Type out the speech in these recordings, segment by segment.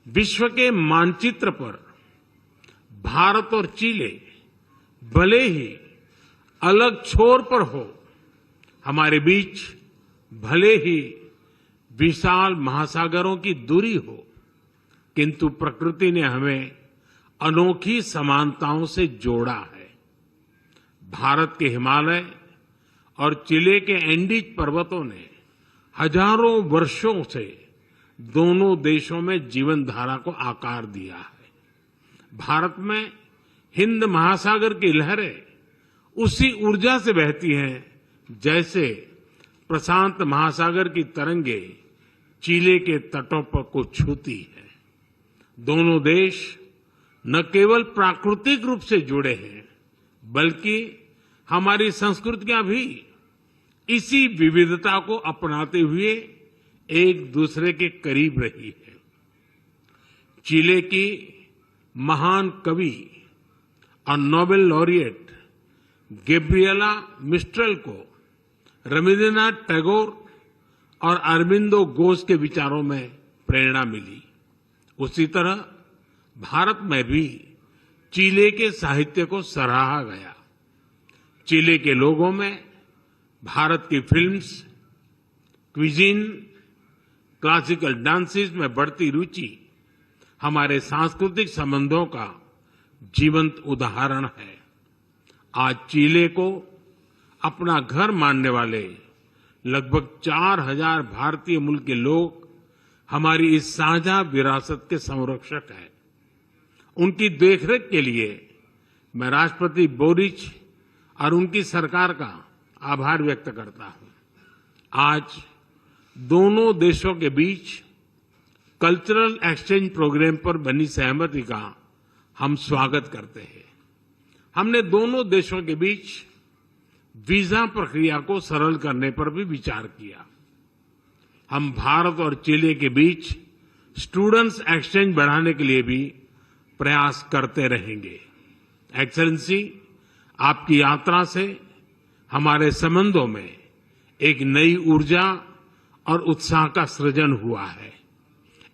विश्व के मानचित्र पर भारत और चिले भले ही अलग छोर पर हो, हमारे बीच भले ही विशाल महासागरों की दूरी हो, किंतु प्रकृति ने हमें अनोखी समानताओं से जोड़ा है। भारत के हिमालय और चिले के एंडीज पर्वतों ने हजारों वर्षों से दोनों देशों में जीवन धारा को आकार दिया है। भारत में हिंद महासागर की लहरें उसी ऊर्जा से बहती हैं जैसे प्रशांत महासागर की तरंगे चिले के तटों पर को छूती है। दोनों देश न केवल प्राकृतिक रूप से जुड़े हैं, बल्कि हमारी संस्कृतियां भी इसी विविधता को अपनाते हुए एक दूसरे के करीब रही है। चिले की महान कवि और नोबेल लॉरिएट गैब्रिएला मिस्ट्रेल को रवींद्रनाथ टैगोर और अरबिंदो घोष के विचारों में प्रेरणा मिली। उसी तरह भारत में भी चिले के साहित्य को सराहा गया। चिले के लोगों में भारत की फिल्म्स, क्विजीन, क्लासिकल डांसेस में बढ़ती रुचि हमारे सांस्कृतिक संबंधों का जीवंत उदाहरण है। आज चिले को अपना घर मानने वाले लगभग 4000 भारतीय मूल के लोग हमारी इस साझा विरासत के संरक्षक हैं। उनकी देखरेख के लिए मैं राष्ट्रपति बोरिच और उनकी सरकार का आभार व्यक्त करता हूं। आज दोनों देशों के बीच कल्चरल एक्सचेंज प्रोग्राम पर बनी सहमति का हम स्वागत करते हैं। हमने दोनों देशों के बीच वीजा प्रक्रिया को सरल करने पर भी विचार किया। हम भारत और चिले के बीच स्टूडेंट्स एक्सचेंज बढ़ाने के लिए भी प्रयास करते रहेंगे। एक्सेलेंसी, आपकी यात्रा से हमारे संबंधों में एक नई ऊर्जा और उत्साह का सृजन हुआ है।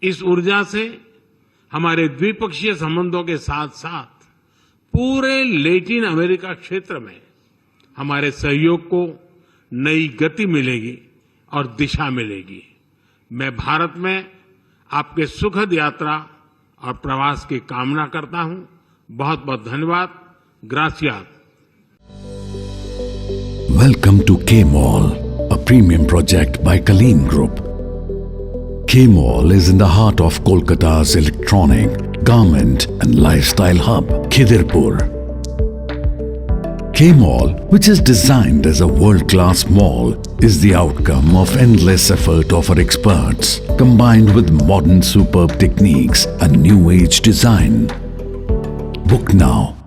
इस ऊर्जा से हमारे द्विपक्षीय संबंधों के साथ साथ पूरे लैटिन अमेरिका क्षेत्र में हमारे सहयोग को नई गति मिलेगी और दिशा मिलेगी। मैं भारत में आपके सुखद यात्रा और प्रवास की कामना करता हूं। बहुत बहुत धन्यवाद। Gracias. Welcome to K-Mall, a premium project by Kaleen Group. K-Mall is in the heart of Kolkata's electronic, garment and lifestyle hub, Khidirpur. K-Mall, which is designed as a world-class mall, is the outcome of endless effort of our experts, combined with modern superb techniques and new age design. Book now